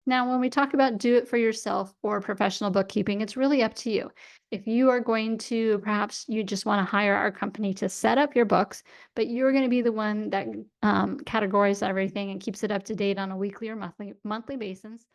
Now, when we talk about do it for yourself or professional bookkeeping, it's really up to you. If you are going to, perhaps you just want to hire our company to set up your books, but you're going to be the one that categorizes everything and keeps it up to date on a weekly or monthly basis.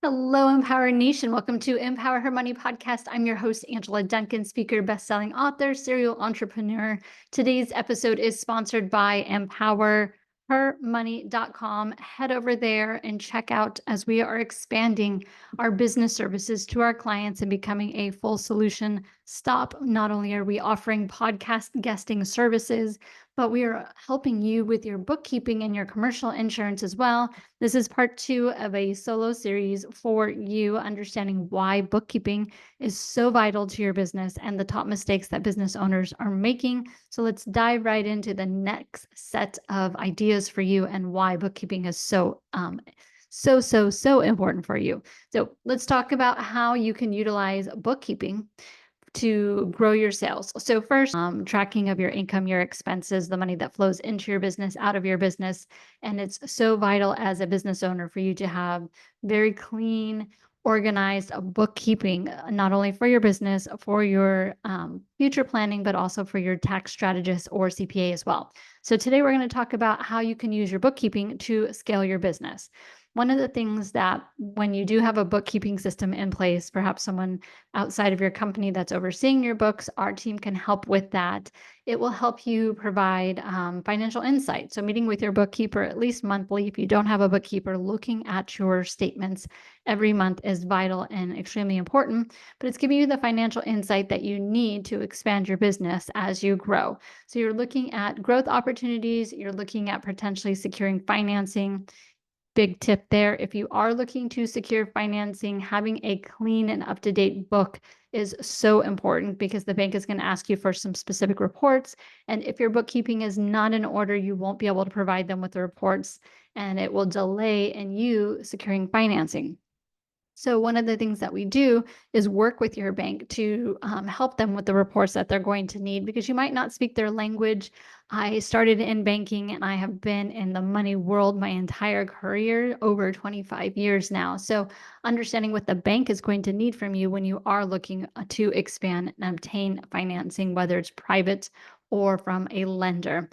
Hello, Empower Nation. Welcome to Empower Her Money podcast. I'm your host, Angela Duncan, speaker, best-selling author, serial entrepreneur. Today's episode is sponsored by empowerhermoney.com. Head over there and check out as we are expanding our business services to our clients and becoming a full solution stop. Not only are we offering podcast guesting services, but we are helping you with your bookkeeping and your commercial insurance as well. This is part 2 of a solo series for you, understanding why bookkeeping is so vital to your business and the top mistakes that business owners are making. So let's dive right into the next set of ideas for you and why bookkeeping is so important for you. So let's talk about how you can utilize bookkeeping to grow your sales. So first, tracking of your income, your expenses, the money that flows into your business, out of your business. And it's so vital as a business owner for you to have very clean, organized bookkeeping, not only for your business, for your future planning, but also for your tax strategist or CPA as well. So today we're going to talk about how you can use your bookkeeping to scale your business. One of the things that when you do have a bookkeeping system in place, perhaps someone outside of your company that's overseeing your books, our team can help with that. It will help you provide financial insight. So meeting with your bookkeeper at least monthly. If you don't have a bookkeeper, looking at your statements every month is vital and extremely important, but it's giving you the financial insight that you need to expand your business as you grow. So you're looking at growth opportunities, you're looking at potentially securing financing. Big tip there. If you are looking to secure financing, having a clean and up-to-date book is so important because the bank is going to ask you for some specific reports. And if your bookkeeping is not in order, you won't be able to provide them with the reports and it will delay in you securing financing. So one of the things that we do is work with your bank to help them with the reports that they're going to need because you might not speak their language. I started in banking and I have been in the money world my entire career, over 25 years now. So understanding what the bank is going to need from you when you are looking to expand and obtain financing, whether it's private or from a lender.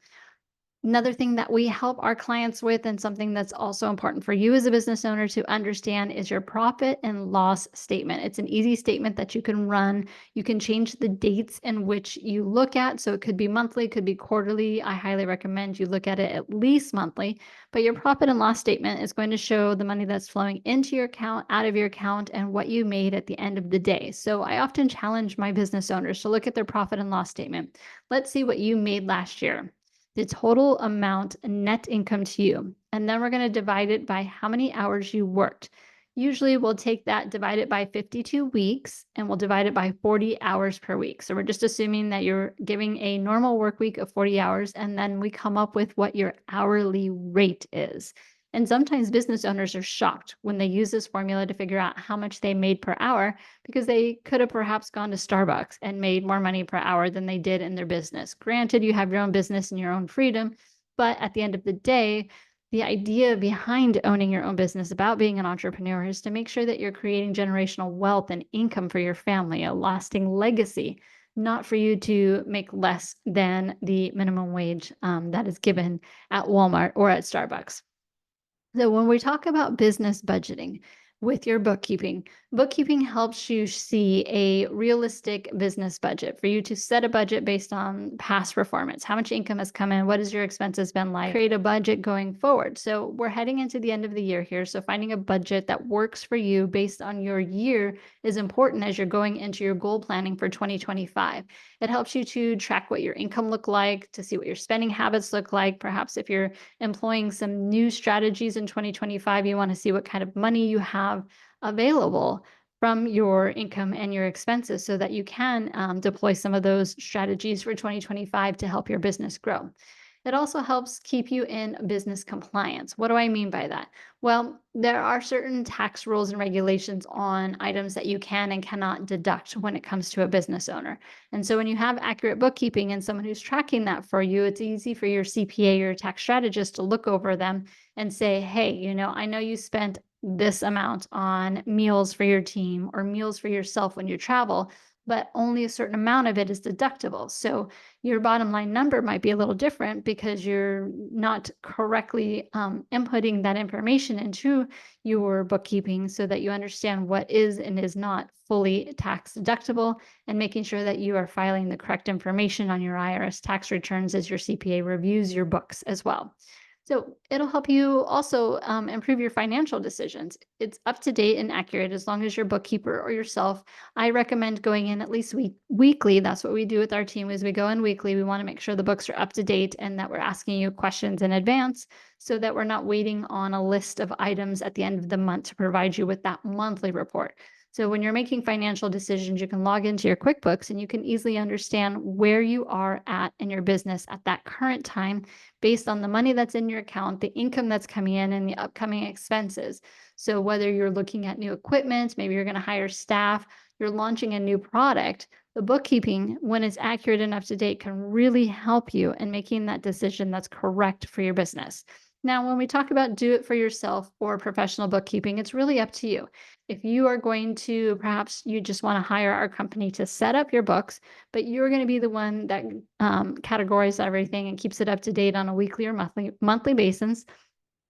Another thing that we help our clients with, and something that's also important for you as a business owner to understand, is your profit and loss statement. It's an easy statement that you can run. You can change the dates in which you look at. So it could be monthly, could be quarterly. I highly recommend you look at it at least monthly. But your profit and loss statement is going to show the money that's flowing into your account, out of your account, and what you made at the end of the day. So I often challenge my business owners to look at their profit and loss statement. Let's see what you made last year, the total amount net income to you. And then we're going to divide it by how many hours you worked. Usually we'll take that, divide it by 52 weeks, and we'll divide it by 40 hours per week. So we're just assuming that you're giving a normal work week of 40 hours, and then we come up with what your hourly rate is. And sometimes business owners are shocked when they use this formula to figure out how much they made per hour, because they could have perhaps gone to Starbucks and made more money per hour than they did in their business. Granted, you have your own business and your own freedom, but at the end of the day, the idea behind owning your own business, about being an entrepreneur, is to make sure that you're creating generational wealth and income for your family, a lasting legacy, not for you to make less than the minimum wage that is given at Walmart or at Starbucks. So when we talk about business budgeting with your bookkeeping, bookkeeping helps you see a realistic business budget for you to set a budget based on past performance. How much income has come in? What has your expenses been like? Create a budget going forward. So we're heading into the end of the year here. So finding a budget that works for you based on your year is important as you're going into your goal planning for 2025. It helps you to track what your income look like, to see what your spending habits look like. Perhaps if you're employing some new strategies in 2025, you want to see what kind of money you have available from your income and your expenses so that you can deploy some of those strategies for 2025 to help your business grow. It also helps keep you in business compliance. What do I mean by that? Well, there are certain tax rules and regulations on items that you can and cannot deduct when it comes to a business owner. And so when you have accurate bookkeeping and someone who's tracking that for you, it's easy for your CPA or your tax strategist to look over them and say, hey, I know you spent this amount on meals for your team or meals for yourself when you travel, but only a certain amount of it is deductible. So your bottom line number might be a little different because you're not correctly inputting that information into your bookkeeping so that you understand what is and is not fully tax deductible, and making sure that you are filing the correct information on your IRS tax returns as your CPA reviews your books as well. So it'll help you also improve your financial decisions. It's up to date and accurate as long as your bookkeeper or yourself. I recommend going in at least weekly. That's what we do with our team is we go in weekly. We want to make sure the books are up to date and that we're asking you questions in advance so that we're not waiting on a list of items at the end of the month to provide you with that monthly report. So when you're making financial decisions, you can log into your QuickBooks and you can easily understand where you are at in your business at that current time based on the money that's in your account, the income that's coming in, and the upcoming expenses. So whether you're looking at new equipment, maybe you're going to hire staff, you're launching a new product, the bookkeeping, when it's accurate and up to date, can really help you in making that decision that's correct for your business. Now, when we talk about do it for yourself or professional bookkeeping, it's really up to you. If you are going to, perhaps you just want to hire our company to set up your books, but you're going to be the one that categorizes everything and keeps it up to date on a weekly or monthly basis,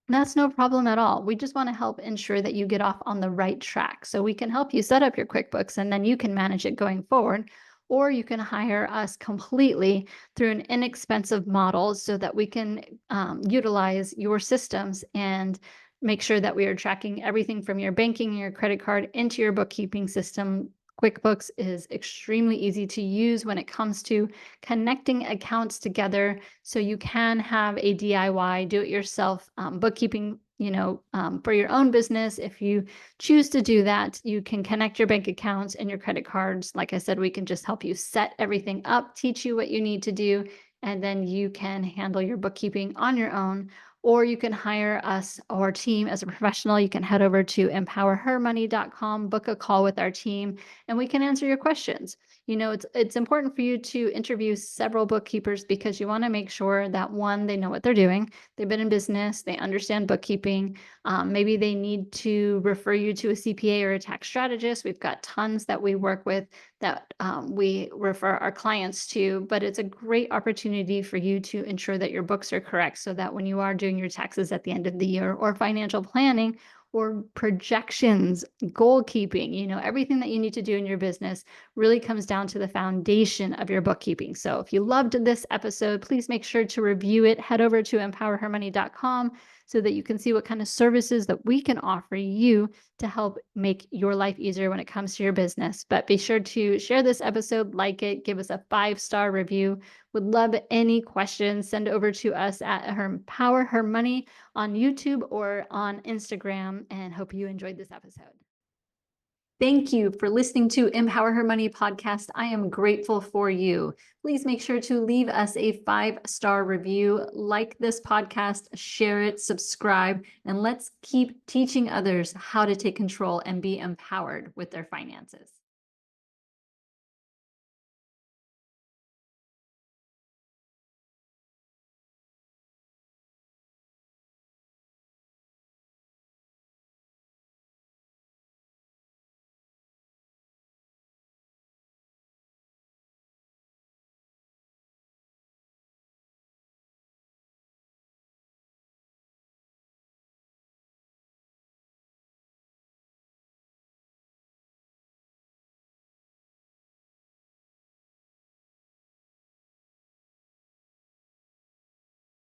that's no problem at all. We just want to help ensure that you get off on the right track. So we can help you set up your QuickBooks and then you can manage it going forward. Or you can hire us completely through an inexpensive model so that we can utilize your systems and make sure that we are tracking everything from your banking and your credit card into your bookkeeping system. QuickBooks is extremely easy to use when it comes to connecting accounts together so you can have a DIY, do it yourself bookkeeping, for your own business. If you choose to do that, you can connect your bank accounts and your credit cards. Like I said, we can just help you set everything up, teach you what you need to do, and then you can handle your bookkeeping on your own. Or you can hire us, our team, as a professional. You can head over to empowerhermoney.com, book a call with our team, and we can answer your questions. It's important for you to interview several bookkeepers because you want to make sure that one, they know what they're doing. They've been in business, they understand bookkeeping. Maybe they need to refer you to a CPA or a tax strategist. We've got tons that we work with that we refer our clients to, but it's a great opportunity for you to ensure that your books are correct so that when you are doing your taxes at the end of the year or financial planning or projections, goal keeping, everything that you need to do in your business really comes down to the foundation of your bookkeeping. So if you loved this episode, please make sure to review it. Head over to empowerhermoney.com so that you can see what kind of services that we can offer you to help make your life easier when it comes to your business. But be sure to share this episode, like it, give us a 5-star review. Would love any questions. Send over to us at Empower Her Money on YouTube or on Instagram, and hope you enjoyed this episode. Thank you for listening to Empower Her Money podcast. I am grateful for you. Please make sure to leave us a 5-star review, like this podcast, share it, subscribe, and let's keep teaching others how to take control and be empowered with their finances.